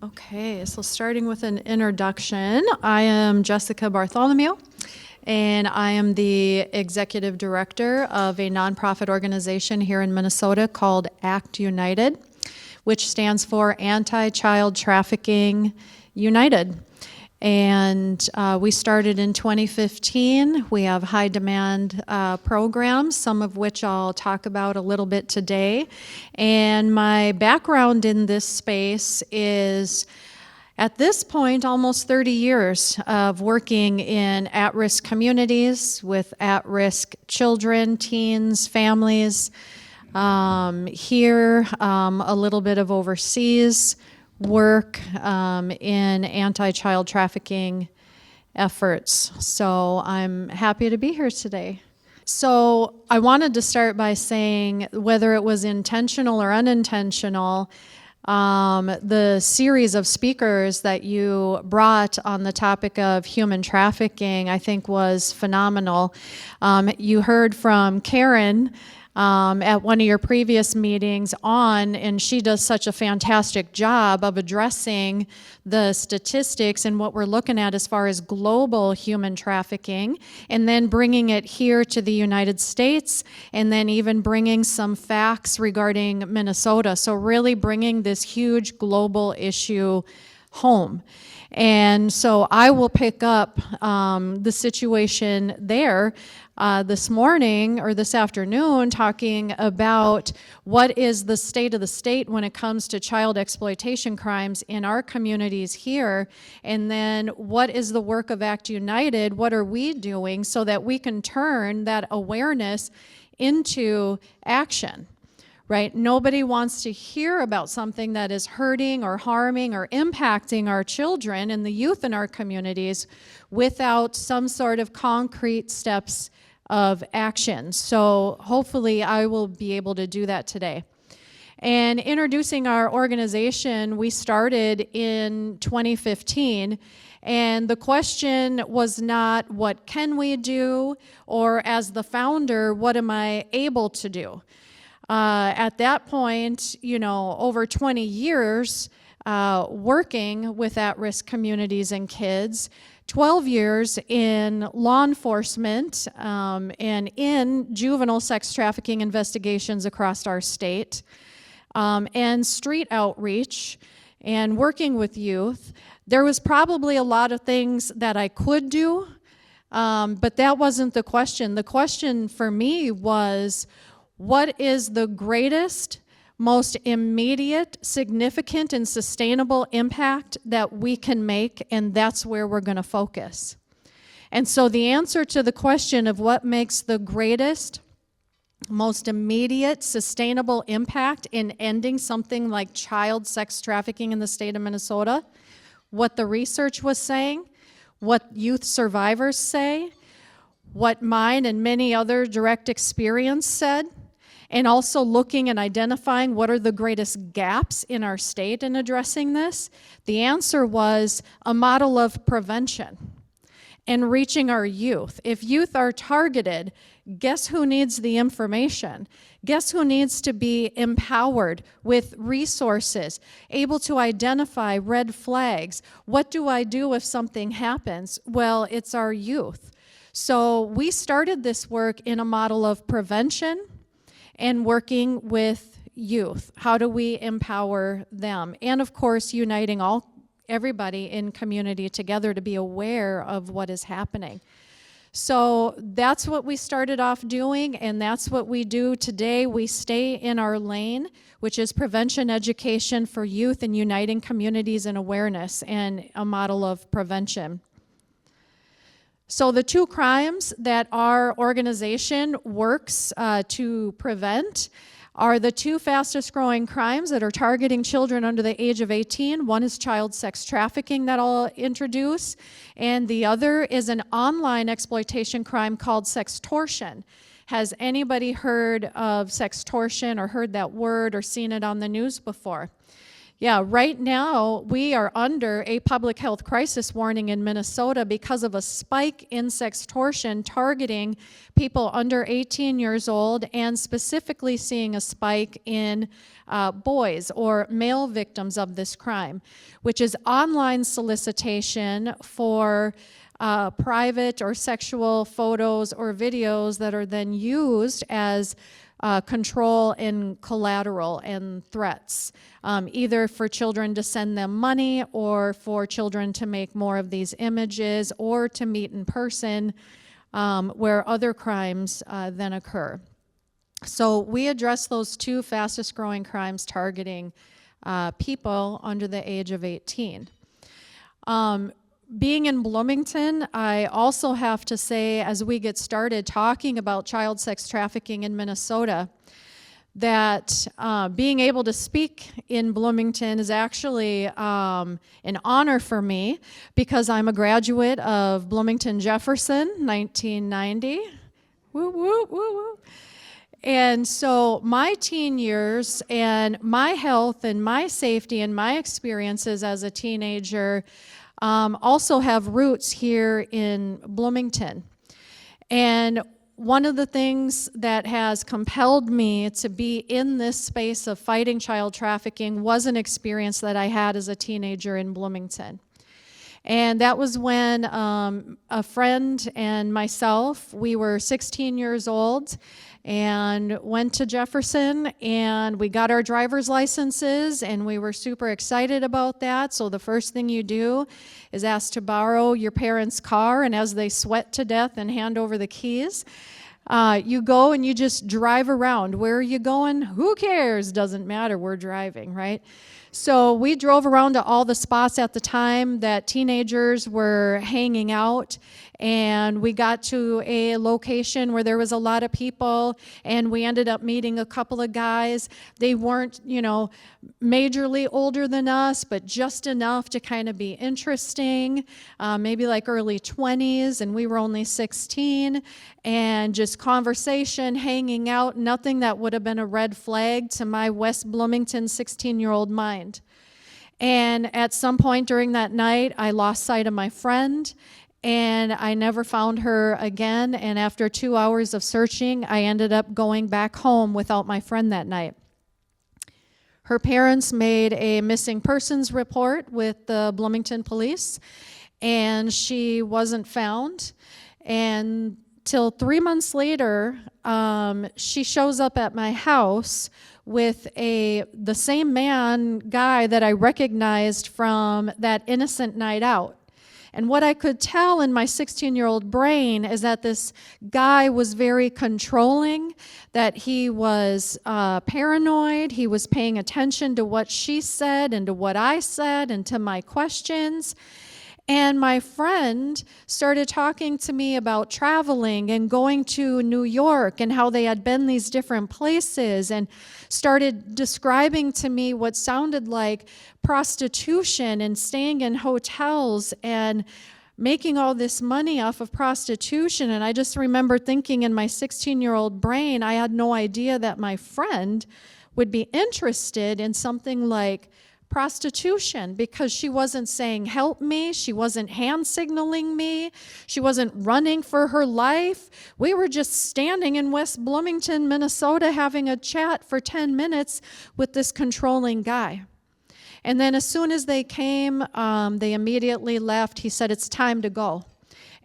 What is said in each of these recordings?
Okay, so starting with an introduction, I am Jessica Bartholomew, and I am the executive director of a nonprofit organization here in Minnesota called ACT United, which stands for Anti-Child Trafficking United. And we started in 2015. We have high demand programs, some of which I'll talk about a little bit today. And my background in this space is, at this point, almost 30 years of working in at-risk communities with at-risk children, teens, families. Here, a little bit of overseas work in anti-child trafficking efforts. So I'm happy to be here today. So I wanted to start by saying, whether it was intentional or unintentional, the series of speakers that you brought on the topic of human trafficking, I think, was phenomenal. You heard from Karen at one of your previous meetings and she does such a fantastic job of addressing the statistics and what we're looking at as far as global human trafficking, and then bringing it here to the United States, and then even bringing some facts regarding Minnesota. So really bringing this huge global issue home. And so I will pick up the situation there this morning or this afternoon, talking about what is the state of the state when it comes to child exploitation crimes in our communities here, and then what is the work of ACT United, what are we doing so that we can turn that awareness into action. Right? Nobody wants to hear about something that is hurting or harming or impacting our children and the youth in our communities without some sort of concrete steps of action. So hopefully I will be able to do that today. And introducing our organization, we started in 2015. And the question was not, what can we do? Or as the founder, what am I able to do? At that point, over 20 years working with at-risk communities and kids, 12 years in law enforcement and in juvenile sex trafficking investigations across our state, and street outreach and working with youth. There was probably a lot of things that I could do, but that wasn't the question. The question for me was, what is the greatest, most immediate, significant, and sustainable impact that we can make? And that's where we're going to focus. And so the answer to the question of what makes the greatest, most immediate, sustainable impact in ending something like child sex trafficking in the state of Minnesota, what the research was saying, what youth survivors say, what mine and many other direct experience said, and also looking and identifying what are the greatest gaps in our state in addressing this, the answer was a model of prevention and reaching our youth. If youth are targeted, guess who needs the information? Guess who needs to be empowered with resources, able to identify red flags? What do I do if something happens? Well, it's our youth. So we started this work in a model of prevention and working with youth. How do we empower them? And of course, uniting everybody in community together to be aware of what is happening. So that's what we started off doing, and that's what we do today. We stay in our lane, which is prevention education for youth and uniting communities in awareness and a model of prevention. So the two crimes that our organization works to prevent are the two fastest growing crimes that are targeting children under the age of 18. One is child sex trafficking that I'll introduce, and the other is an online exploitation crime called sextortion. Has anybody heard of sextortion or heard that word or seen it on the news before? Yeah, right now we are under a public health crisis warning in Minnesota because of a spike in sextortion targeting people under 18 years old, and specifically seeing a spike in boys or male victims of this crime, which is online solicitation for private or sexual photos or videos that are then used as control and collateral and threats, either for children to send them money or for children to make more of these images or to meet in person where other crimes then occur. So we address those two fastest growing crimes targeting people under the age of 18. Being in Bloomington, I also have to say, as we get started talking about child sex trafficking in Minnesota, that being able to speak in Bloomington is actually an honor for me, because I'm a graduate of Bloomington Jefferson, 1990. Woo, woo, woo, woo. And so my teen years and my health and my safety and my experiences as a teenager also have roots here in Bloomington. And one of the things that has compelled me to be in this space of fighting child trafficking was an experience that I had as a teenager in Bloomington. And that was when a friend and myself, we were 16 years old, and went to Jefferson, and we got our driver's licenses, and we were super excited about that. So the first thing you do is ask to borrow your parents' car, and as they sweat to death and hand over the keys, you go and you just drive around. Where are you going? Who cares? Doesn't matter. We're driving, right? So we drove around to all the spots at the time that teenagers were hanging out, and we got to a location where there was a lot of people, and we ended up meeting a couple of guys. They weren't, majorly older than us, but just enough to kind of be interesting, maybe like early 20s, and we were only 16, and just conversation, hanging out, nothing that would have been a red flag to my West Bloomington 16-year-old mind. And at some point during that night, I lost sight of my friend, and I never found her again. And after 2 hours of searching, I ended up going back home without my friend that night. Her parents made a missing persons report with the Bloomington police, and she wasn't found. And till 3 months later, she shows up at my house with the same guy that I recognized from that innocent night out. And what I could tell in my 16-year-old brain is that this guy was very controlling, that he was paranoid, he was paying attention to what she said and to what I said and to my questions. And my friend started talking to me about traveling and going to New York and how they had been these different places, and started describing to me what sounded like prostitution and staying in hotels and making all this money off of prostitution. And I just remember thinking in my 16-year-old brain, I had no idea that my friend would be interested in something like prostitution, because she wasn't saying help me, she wasn't hand signaling me, she wasn't running for her life. We were just standing in West Bloomington, Minnesota, having a chat for 10 minutes with this controlling guy. And then as soon as they came, they immediately left. He said, "It's time to go."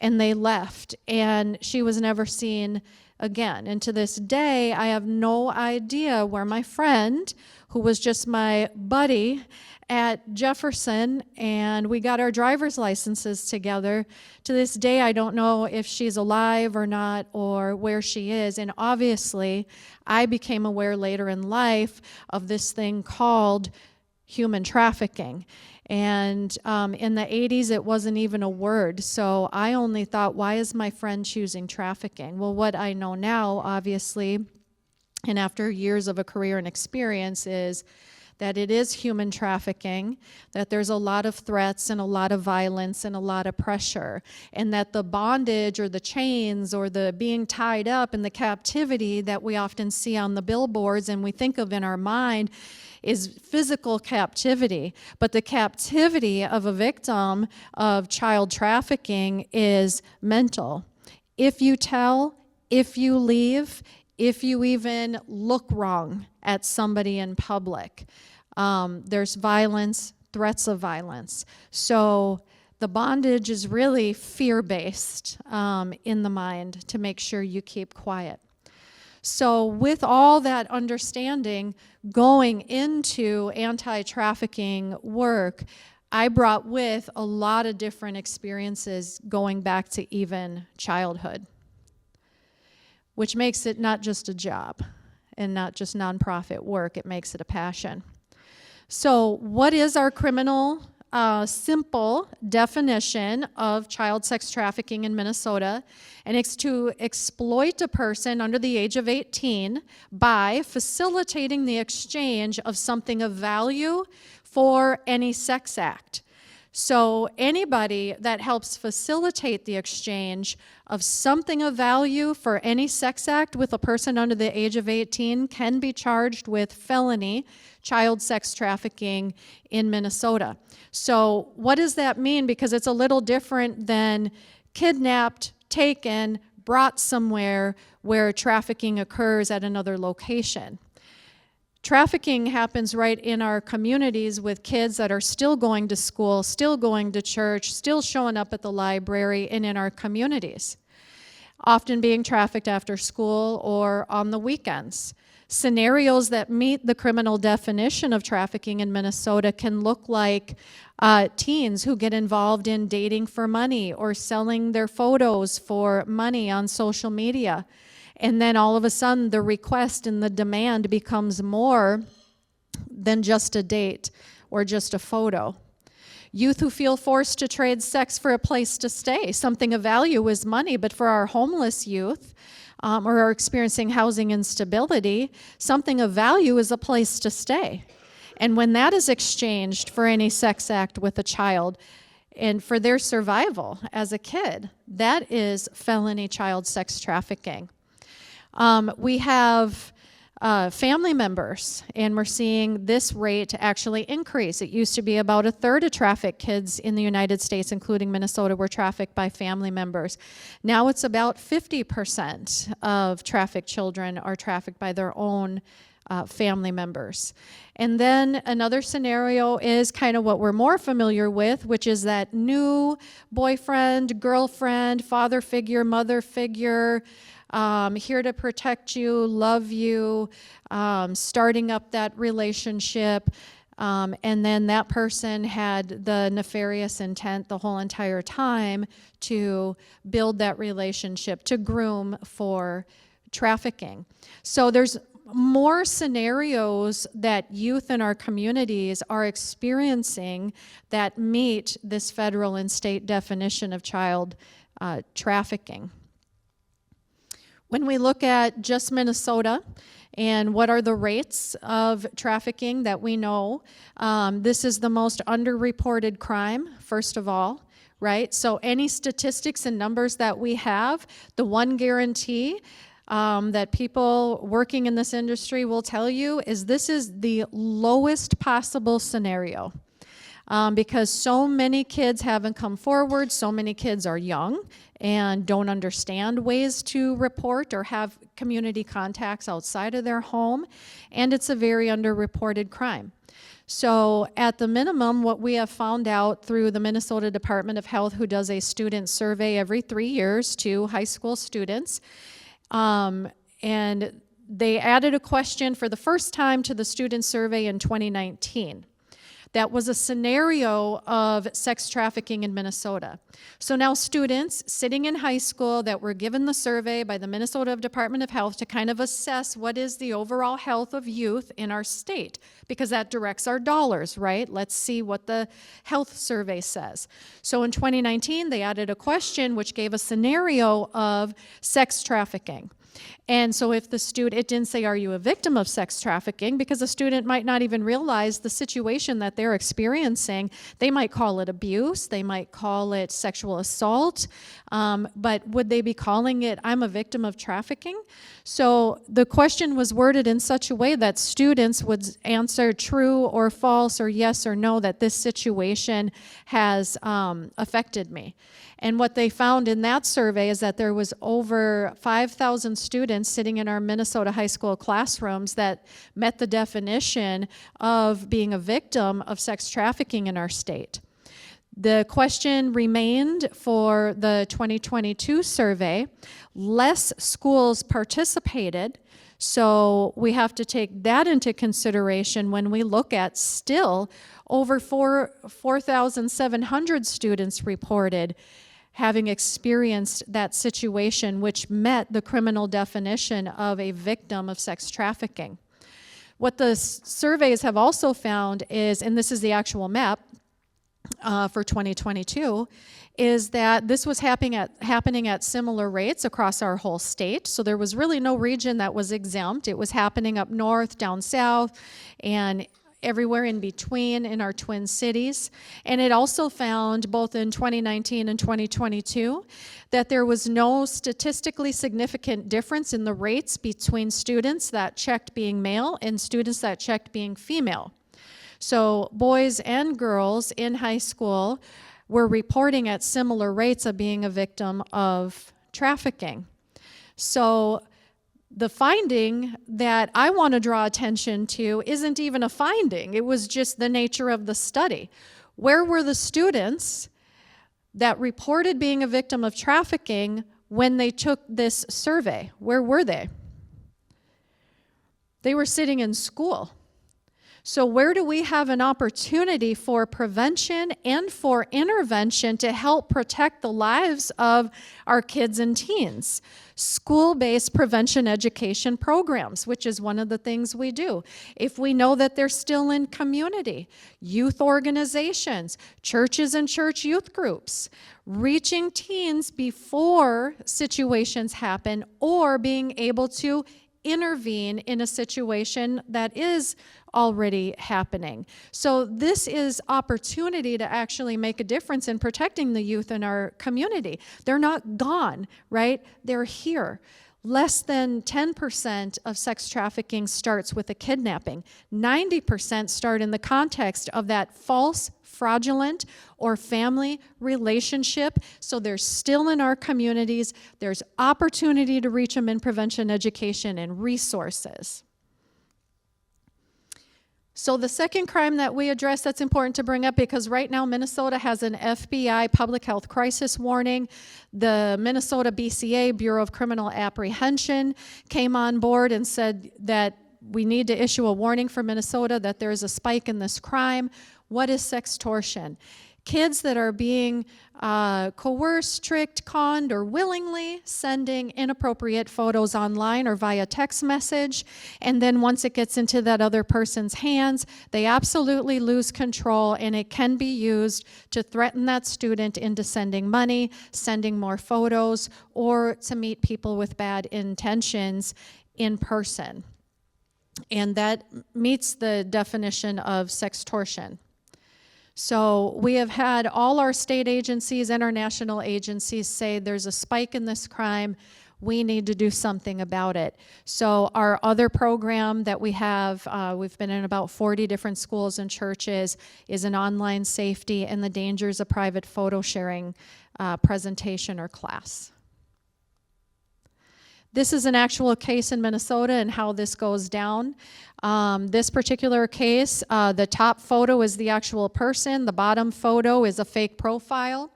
And they left, and she was never seen again. And to this day, I have no idea where my friend, who was just my buddy at Jefferson, and we got our driver's licenses together. To this day, I don't know if she's alive or not, or where she is. And obviously, I became aware later in life of this thing called human trafficking. And in the 80s, it wasn't even a word. So I only thought, why is my friend choosing trafficking? Well, what I know now, obviously, and after years of a career and experience, is that it is human trafficking, that there's a lot of threats and a lot of violence and a lot of pressure, and that the bondage or the chains or the being tied up and the captivity that we often see on the billboards and we think of in our mind is physical captivity, but the captivity of a victim of child trafficking is mental. If you tell, if you leave, if you even look wrong at somebody in public, there's violence, threats of violence. So the bondage is really fear-based in the mind to make sure you keep quiet. So with all that understanding going into anti-trafficking work, I brought with a lot of different experiences going back to even childhood, which makes it not just a job and not just nonprofit work, it makes it a passion. So what is our criminal simple definition of child sex trafficking in Minnesota? And it's to exploit a person under the age of 18 by facilitating the exchange of something of value for any sex act. So anybody that helps facilitate the exchange of something of value for any sex act with a person under the age of 18 can be charged with felony child sex trafficking in Minnesota. So what does that mean? Because it's a little different than kidnapped, taken, brought somewhere where trafficking occurs at another location. Trafficking happens right in our communities with kids that are still going to school, still going to church, still showing up at the library and in our communities, often being trafficked after school or on the weekends. Scenarios that meet the criminal definition of trafficking in Minnesota can look like teens who get involved in dating for money or selling their photos for money on social media. And then all of a sudden, the request and the demand becomes more than just a date or just a photo. Youth who feel forced to trade sex for a place to stay. Something of value is money, but for our homeless youth or are experiencing housing instability, something of value is a place to stay. And when that is exchanged for any sex act with a child and for their survival as a kid, that is felony child sex trafficking. We have family members, and we're seeing this rate actually increase. It used to be about a third of trafficked kids in the United States, including Minnesota, were trafficked by family members. Now it's about 50% of trafficked children are trafficked by their own family members. And then another scenario is kind of what we're more familiar with, which is that new boyfriend, girlfriend, father figure, mother figure, here to protect you, love you, starting up that relationship, and then that person had the nefarious intent the whole entire time to build that relationship, to groom for trafficking. So there's more scenarios that youth in our communities are experiencing that meet this federal and state definition of child trafficking. When we look at just Minnesota and what are the rates of trafficking that we know, this is the most underreported crime, first of all, right? So any statistics and numbers that we have, the one guarantee that people working in this industry will tell you is this is the lowest possible scenario. Because so many kids haven't come forward, so many kids are young and don't understand ways to report or have community contacts outside of their home, and it's a very underreported crime. So at the minimum, what we have found out through the Minnesota Department of Health, who does a student survey every 3 years to high school students, and they added a question for the first time to the student survey in 2019. That was a scenario of sex trafficking in Minnesota. So now students sitting in high school that were given the survey by the Minnesota Department of Health to kind of assess what is the overall health of youth in our state, because that directs our dollars, right? Let's see what the health survey says. So in 2019, they added a question which gave a scenario of sex trafficking. And so if the student, it didn't say, are you a victim of sex trafficking? Because the student might not even realize the situation that they're experiencing. They might call it abuse, they might call it sexual assault, but would they be calling it, I'm a victim of trafficking? So the question was worded in such a way that students would answer true or false or yes or no, that this situation has affected me. And what they found in that survey is that there was over 5,000 students sitting in our Minnesota high school classrooms that met the definition of being a victim of sex trafficking in our state. The question remained for the 2022 survey. Less schools participated, so we have to take that into consideration when we look at still over 4,700 students reported having experienced that situation, which met the criminal definition of a victim of sex trafficking. What the surveys have also found is, and this is the actual map for 2022, is that this was happening at similar rates across our whole state. So there was really no region that was exempt. It was happening up north, down south, and everywhere in between in our twin cities. And it also found, both in 2019 and 2022, that there was no statistically significant difference in the rates between students that checked being male and students that checked being female. So boys and girls in high school were reporting at similar rates of being a victim of trafficking. So the finding that I want to draw attention to isn't even a finding. It was just the nature of the study. Where were the students that reported being a victim of trafficking when they took this survey? Where were they? They were sitting in school. So where do we have an opportunity for prevention and for intervention to help protect the lives of our kids and teens? School-based prevention education programs, which is one of the things we do. If we know that they're still in community, youth organizations, churches and church youth groups, reaching teens before situations happen, or being able to intervene in a situation that is already happening. So this is opportunity to actually make a difference in protecting the youth in our community. They're not gone, right? They're here. Less than 10% of sex trafficking starts with a kidnapping. 90% start in the context of that false, fraudulent, or family relationship. So they're still in our communities. There's opportunity to reach them in prevention education and resources. So the second crime that we address that's important to bring up, because right now Minnesota has an FBI public health crisis warning. The Minnesota BCA, Bureau of Criminal Apprehension, came on board and said that we need to issue a warning for Minnesota that there is a spike in this crime. What is sextortion? Kids that are being coerced, tricked, conned, or willingly sending inappropriate photos online or via text message, and then once it gets into that other person's hands, they absolutely lose control, and it can be used to threaten that student into sending money, sending more photos, or to meet people with bad intentions in person. And that meets the definition of sextortion. So we have had all our state agencies and our national agencies say there's a spike in this crime. We need to do something about it. So our other program that we have, we've been in about 40 different schools and churches, is an online safety and the dangers of private photo sharing presentation or class. This is an actual case in Minnesota and how this goes down. This particular case, the top photo is the actual person. The bottom photo is a fake profile.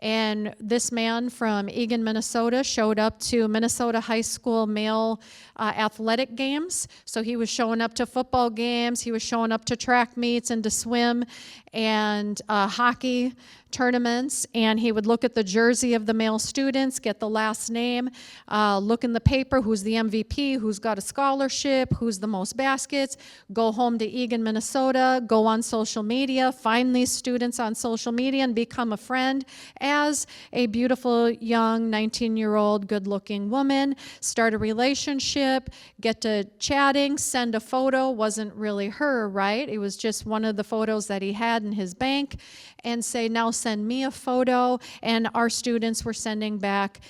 And this man from Eagan, Minnesota showed up to Minnesota high school male athletic games. So he was showing up to football games, he was showing up to track meets and to swim and hockey tournaments, and he would look at the jersey of the male students, get the last name, look in the paper, who's the MVP, who's got a scholarship, who's the most baskets, go home to Eagan, Minnesota, go on social media, find these students on social media and become a friend, as a beautiful, young, 19-year-old, good-looking woman, start a relationship, get to chatting, send a photo, wasn't really her, right? It was just one of the photos that he had in his bank, and say, now send me a photo. And our students were sending back,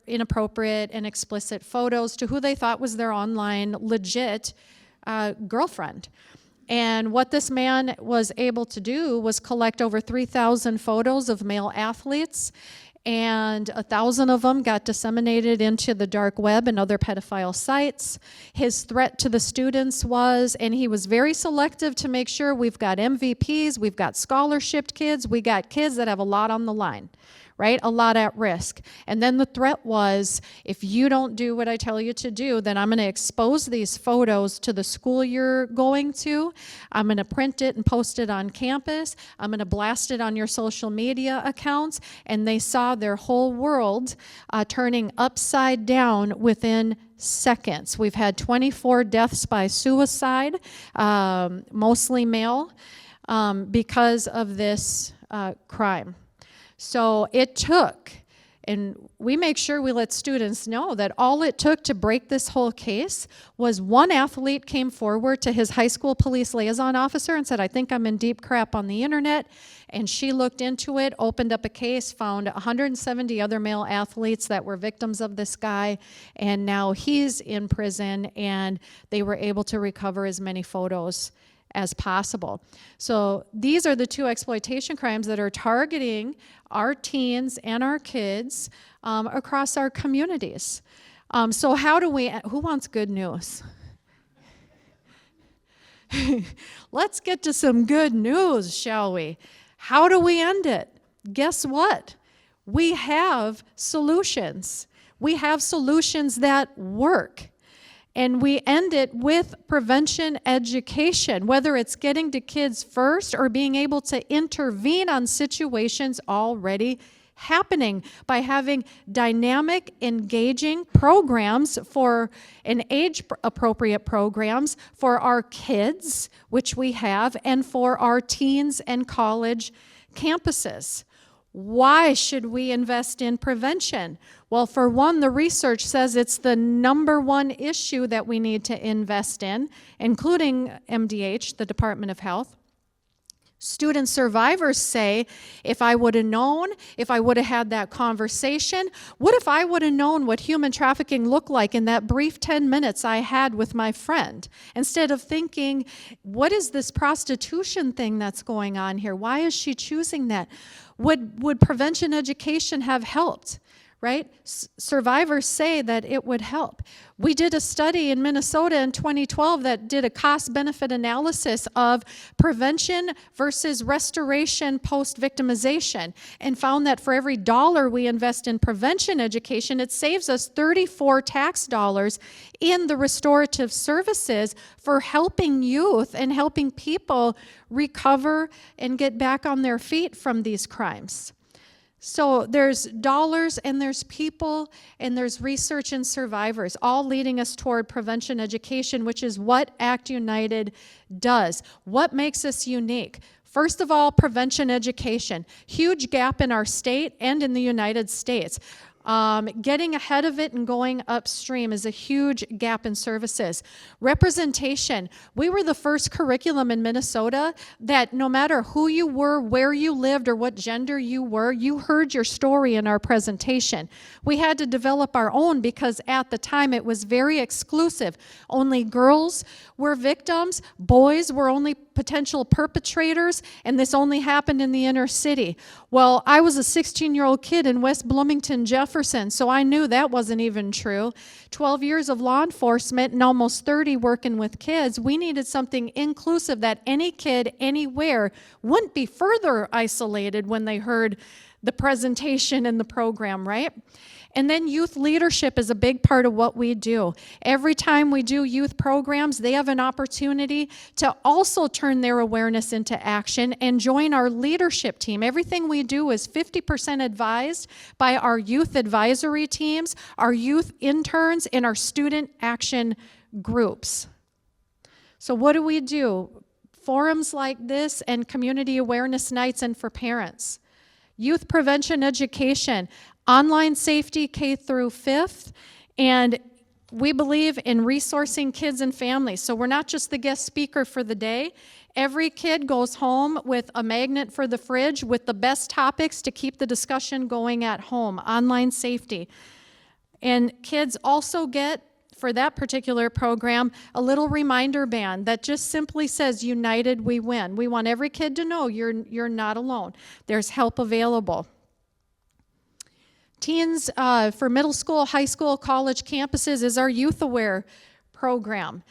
inappropriate and explicit photos to who they thought was their online legit girlfriend. And what this man was able to do was collect over 3,000 photos of male athletes, and 1,000 of them got disseminated into the dark web and other pedophile sites. His threat to the students was, and he was very selective to make sure we've got MVPs, we've got scholarship kids, we got kids that have a lot on the line, right? A lot at risk. And then the threat was, if you don't do what I tell you to do, then I'm going to expose these photos to the school you're going to. I'm going to print it and post it on campus. I'm going to blast it on your social media accounts. And they saw their whole world turning upside down within seconds. We've had 24 deaths by suicide, mostly male, because of this crime. So it took, and we make sure we let students know that all it took to break this whole case was one athlete came forward to his high school police liaison officer and said, I think I'm in deep crap on the internet. And she looked into it, opened up a case, found 170 other male athletes that were victims of this guy, and now he's in prison, and they were able to recover as many photos as possible. So these are the two exploitation crimes that are targeting our teens and our kids across our communities. So how do we, who wants good news? Let's get to some good news, shall we? How do we end it? Guess what? We have solutions. We have solutions that work. And we end it with prevention education, whether it's getting to kids first or being able to intervene on situations already happening by having dynamic, engaging programs for and age-appropriate programs for our kids, which we have, and for our teens and college campuses. Why should we invest in prevention? Well, for one, the research says it's the number one issue that we need to invest in, including MDH, the Department of Health. Student survivors say, if I would have known, if I would have had that conversation, what if I would have known what human trafficking looked like in that brief 10 minutes I had with my friend? Instead of thinking, what is this prostitution thing that's going on here? Why is she choosing that? Would prevention education have helped? Right? Survivors say that it would help. We did a study in Minnesota in 2012 that did a cost-benefit analysis of prevention versus restoration post-victimization, and found that for every dollar we invest in prevention education, it saves us 34 tax dollars in the restorative services for helping youth and helping people recover and get back on their feet from these crimes. So there's dollars and there's people and there's research and survivors, all leading us toward prevention education, which is what ACT United does. What makes us unique? First of all, prevention education. Huge gap in our state and in the United States. Getting ahead of it and going upstream is a huge gap in services. Representation. We were the first curriculum in Minnesota that no matter who you were, where you lived, or what gender you were, you heard your story in our presentation. We had to develop our own because at the time it was very exclusive. Only girls were victims, boys were only potential perpetrators, and this only happened in the inner city. Well, I was a 16-year-old kid in West Bloomington, Jefferson, so I knew that wasn't even true. 12 years of law enforcement and almost 30 working with kids, we needed something inclusive that any kid anywhere wouldn't be further isolated when they heard the presentation and the program, right? And then youth leadership is a big part of what we do. Every time we do youth programs, they have an opportunity to also turn their awareness into action and join our leadership team. Everything we do is 50% advised by our youth advisory teams, our youth interns, and our student action groups. So what do we do? Forums like this and community awareness nights and for parents. Youth prevention education, online safety K through 5th, and we believe in resourcing kids and families. So we're not just the guest speaker for the day. Every kid goes home with a magnet for the fridge with the best topics to keep the discussion going at home, online safety. And kids also get, for that particular program, a little reminder band that just simply says, "United we win." We want every kid to know you're not alone. There's help available. Teens for middle school, high school, college campuses is our Youth Aware program.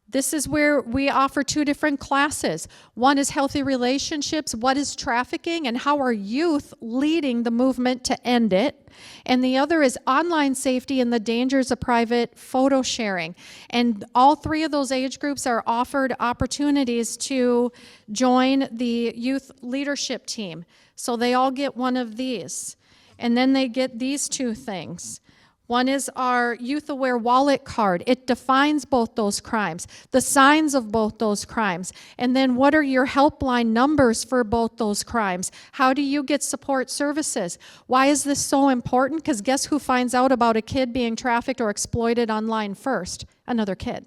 This is where we offer 2 different classes. One is healthy relationships, what is trafficking, and how are youth leading the movement to end it. And the other is online safety and the dangers of private photo sharing. And all 3 of those age groups are offered opportunities to join the youth leadership team. So they all get one of these. And then they get these 2 things. One is our Youth Aware wallet card. It defines both those crimes, the signs of both those crimes, and then what are your helpline numbers for both those crimes? How do you get support services? Why is this so important? Because guess who finds out about a kid being trafficked or exploited online first? Another kid.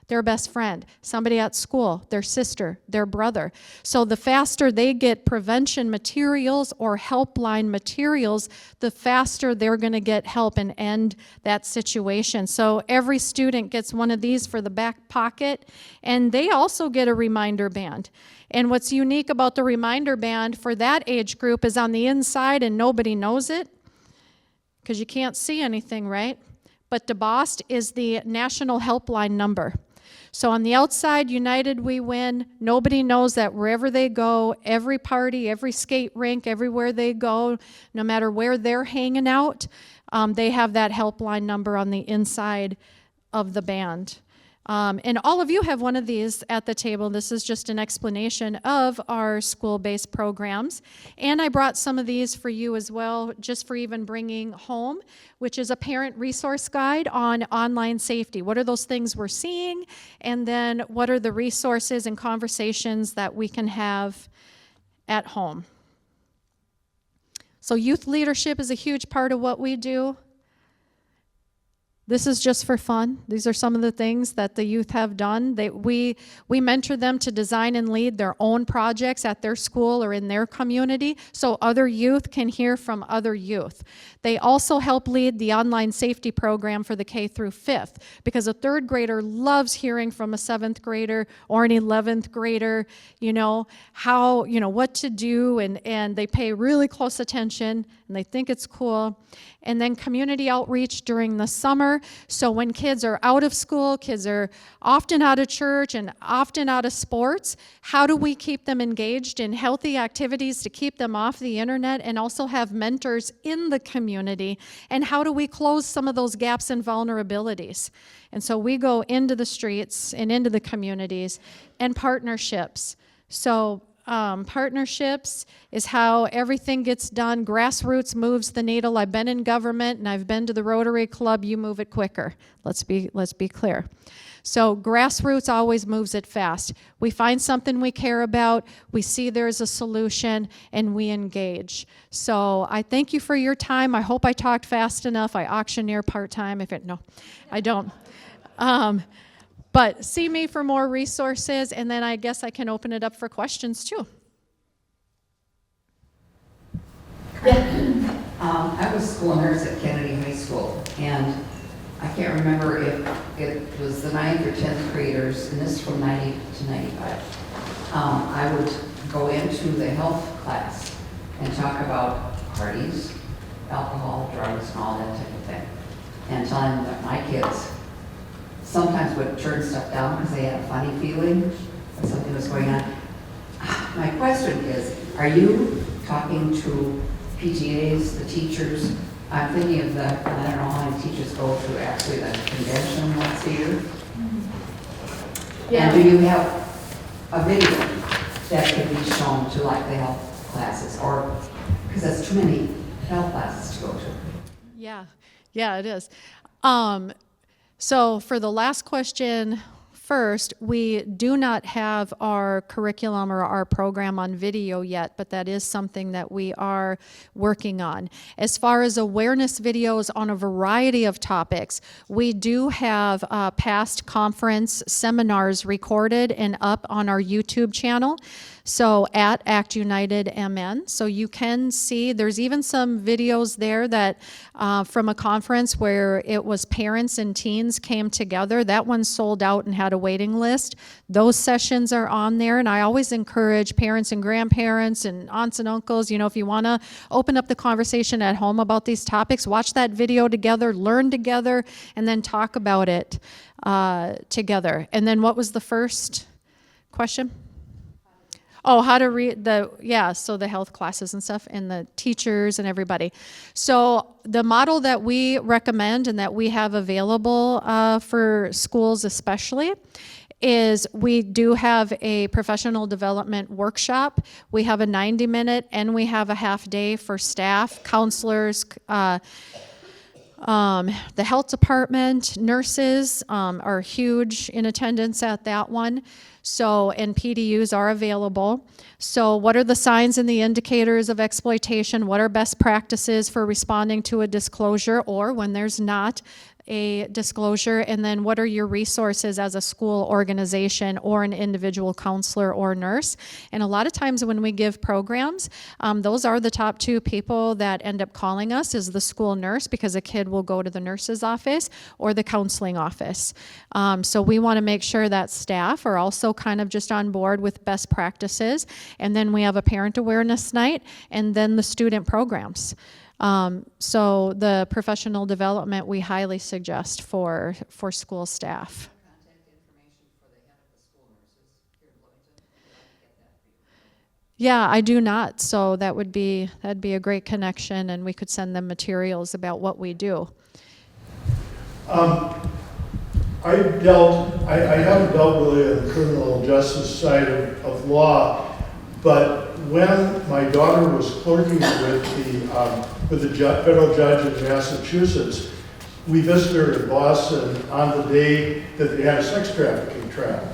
Their best friend, somebody at school, their sister, their brother. So the faster they get prevention materials or helpline materials, the faster they're going to get help and end that situation. So every student gets one of these for the back pocket, and they also get a reminder band. And what's unique about the reminder band for that age group is on the inside, and nobody knows it, because you can't see anything, right? But DeBost is the national helpline number. So on the outside, United we win. Nobody knows that wherever they go, every party, every skate rink, everywhere they go, no matter where they're hanging out, they have that helpline number on the inside of the band. And all of you have one of these at the table. This is just an explanation of our school-based programs. And I brought some of these for you as well, just for even bringing home, which is a parent resource guide on online safety. What are those things we're seeing? And then what are the resources and conversations that we can have at home? So youth leadership is a huge part of what we do. This is just for fun. These are some of the things that the youth have done. We mentor them to design and lead their own projects at their school or in their community so other youth can hear from other youth. They also help lead the online safety program for the K through 5th, because a 3rd grader loves hearing from a 7th grader or an 11th grader, how, what to do, and they pay really close attention and they think it's cool. And then community outreach during the summer. So when kids are out of school, kids are often out of church and often out of sports, how do we keep them engaged in healthy activities to keep them off the internet and also have mentors in the community? And how do we close some of those gaps and vulnerabilities? And so we go into the streets and into the communities, and partnerships. So partnerships is how everything gets done. Grassroots moves the needle. I've been in government and I've been to the Rotary Club. You move it quicker. Let's be clear. So grassroots always moves it fast. We find something we care about, we see there's a solution, and we engage. So I thank you for your time. I hope I talked fast enough. I auctioneer part-time. No, I don't. But see me for more resources, and then I guess I can open it up for questions too. Yeah. I was a school nurse at Kennedy High School, and I can't remember if it was the 9th or 10th graders, and this is from 90 to 95. I would go into the health class and talk about parties, alcohol, drugs, and all that type of thing, and tell them that my kids sometimes would turn stuff down because they had a funny feeling that something was going on. My question is, are you talking to PTAs, the teachers? I'm thinking of I don't know how many teachers go to actually the convention once a year. Yeah. And do you have a video that can be shown to like the health classes, or because that's too many health classes to go to? Yeah, it is. So for the last question, First, we do not have our curriculum or our program on video yet, but that is something that we are working on. As far as awareness videos on a variety of topics, we do have past conference seminars recorded and up on our YouTube channel. So at Act United MN. So you can see, there's even some videos there that from a conference where it was parents and teens came together. That one sold out and had a waiting list. Those sessions are on there, and I always encourage parents and grandparents and aunts and uncles, if you want to open up the conversation at home about these topics, watch that video together, learn together, and then talk about it together. And then what was the first question? Oh, how to read so the health classes and stuff, and the teachers and everybody. So the model that we recommend and that we have available for schools especially is we do have a professional development workshop. We have a 90-minute and we have a half day for staff, counselors, the health department, nurses are huge in attendance at that one. So, and PDUs are available. So what are the signs and the indicators of exploitation? What are best practices for responding to a disclosure or when there's not a disclosure? And then what are your resources as a school organization or an individual counselor or nurse? And a lot of times when we give programs, those are the top two people that end up calling us is the school nurse, because a kid will go to the nurse's office or the counseling office. So we want to make sure that staff are also kind of just on board with best practices. And then we have a parent awareness night and then the student programs. So the professional development we highly suggest for school staff. Contact information for the head of the school nurses here in Bloomington. I'd like to get that for you. Yeah, I do not. So that'd be a great connection, and we could send them materials about what we do. I haven't dealt really on the criminal justice side of law, but when my daughter was clerking with the federal judge in Massachusetts, we visited her in Boston on the day that they had a sex trafficking trial.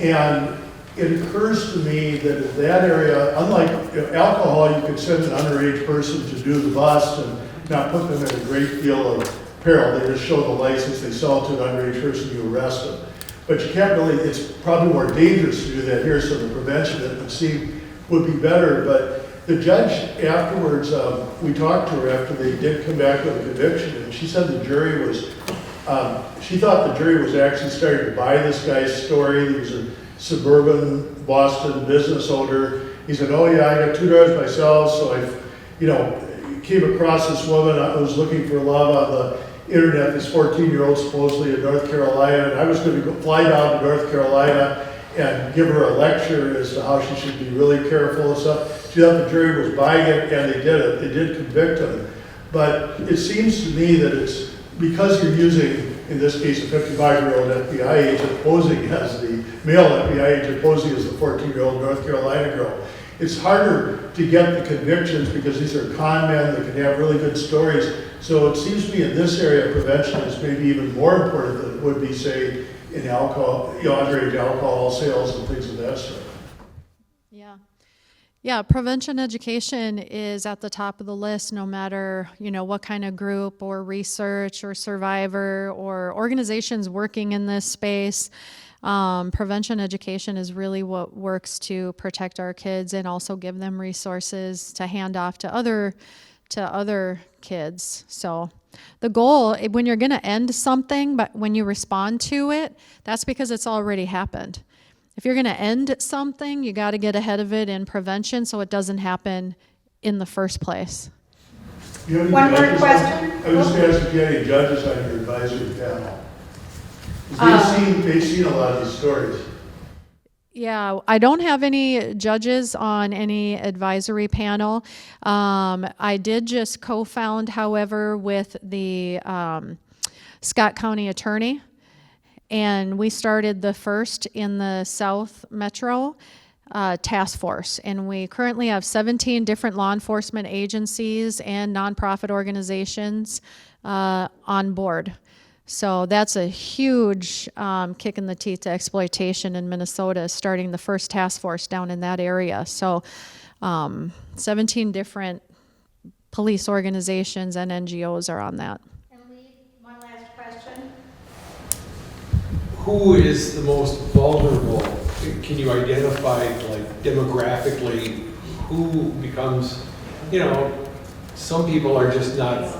And it occurs to me that in that area, unlike alcohol, you could send an underage person to do the bust and not put them in a great deal of peril. They just show the license, they sell it to an underage person, you arrest them. But you can't really, it's probably more dangerous to do that here, so the prevention, it would seem, would be better. But the judge afterwards, we talked to her after they did come back with a conviction, and she said the jury was, she thought the jury was actually starting to buy this guy's story. He was a suburban Boston business owner. He said, oh yeah, I got 2 daughters myself, so I came across this woman. I was looking for love on the internet, this 14-year-old supposedly in North Carolina, and I was going to fly down to North Carolina and give her a lecture as to how she should be really careful and stuff. She thought the jury was buying it, and they did it. They did convict him. But it seems to me that it's because you're using, in this case, a 55-year-old FBI agent posing as the male FBI agent posing as the 14-year-old North Carolina girl. It's harder to get the convictions because these are con men that can have really good stories. So it seems to me in this area, prevention is maybe even more important than it would be, say, in alcohol, underage alcohol sales and things of that sort. Yeah, prevention education is at the top of the list, no matter, what kind of group or research or survivor or organizations working in this space. Prevention education is really what works to protect our kids and also give them resources to hand off to other kids. So the goal, when you're going to end something, but when you respond to it, that's because it's already happened. If you're going to end something, you got to get ahead of it in prevention so it doesn't happen in the first place. One more question. I was just going to ask if you had any judges on your advisory panel. They've seen a lot of these stories. Yeah, I don't have any judges on any advisory panel. I did just co-found, however, with the Scott County Attorney, and we started the first in the South Metro task force, and we currently have 17 different law enforcement agencies and nonprofit organizations on board. So that's a huge kick in the teeth to exploitation in Minnesota, starting the first task force down in that area. So 17 different police organizations and NGOs are on that. And Lee, one last question. Who is the most vulnerable? Can you identify, like, demographically, who becomes, some people are just not,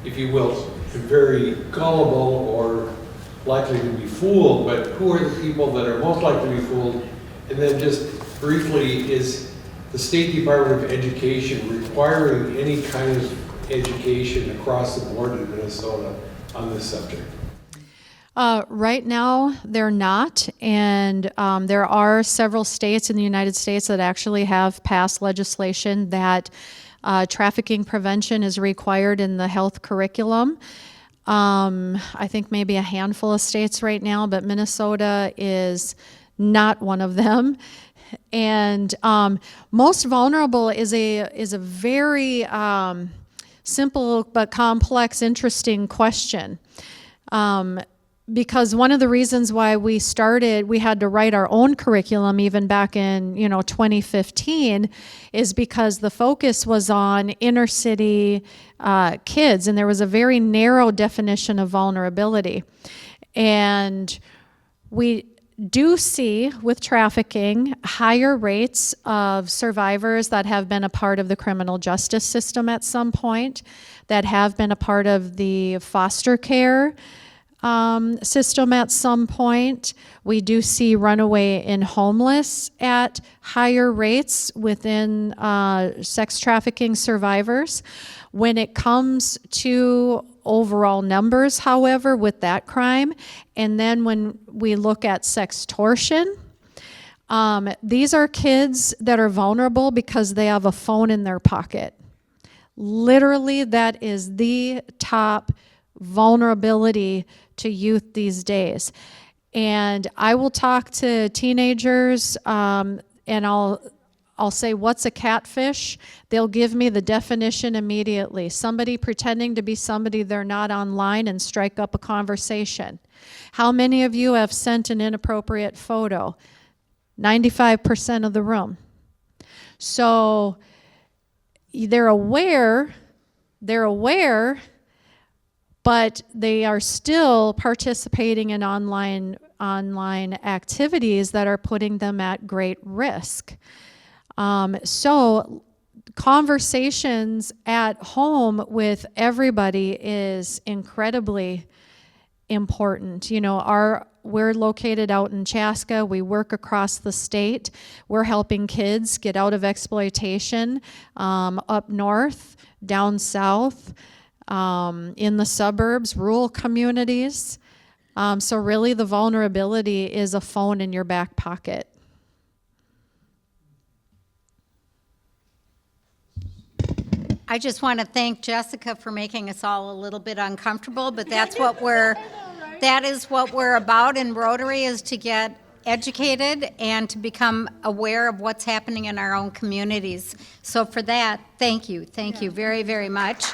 if you will, very gullible or likely to be fooled, but who are the people that are most likely to be fooled? And then just briefly, is the State Department of Education requiring any kind of education across the board in Minnesota on this subject? Right now, they're not, and there are several states in the United States that actually have passed legislation that trafficking prevention is required in the health curriculum. I think maybe a handful of states right now, but Minnesota is not one of them. And most vulnerable is a very simple but complex, interesting question. Because one of the reasons why we had to write our own curriculum even back in 2015 is because the focus was on inner city kids, and there was a very narrow definition of vulnerability. And we do see with trafficking higher rates of survivors that have been a part of the criminal justice system at some point, that have been a part of the foster care system at some point. We do see runaway and homeless at higher rates within sex trafficking survivors. When it comes to overall numbers, however, with that crime, and then when we look at sextortion, these are kids that are vulnerable because they have a phone in their pocket. Literally, that is the top vulnerability to youth these days. And I will talk to teenagers and I'll say, what's a catfish? They'll give me the definition immediately. Somebody pretending to be somebody they're not online and strike up a conversation. How many of you have sent an inappropriate photo? 95% of the room. So they're aware, but they are still participating in online activities that are putting them at great risk. So conversations at home with everybody is incredibly important. We're located out in Chaska. We work across the state. We're helping kids get out of exploitation up north, down south, in the suburbs, rural communities. So really the vulnerability is a phone in your back pocket. I just want to thank Jessica for making us all a little bit uncomfortable, but that is what we're about in Rotary, is to get educated and to become aware of what's happening in our own communities. So for that, thank you very, very much.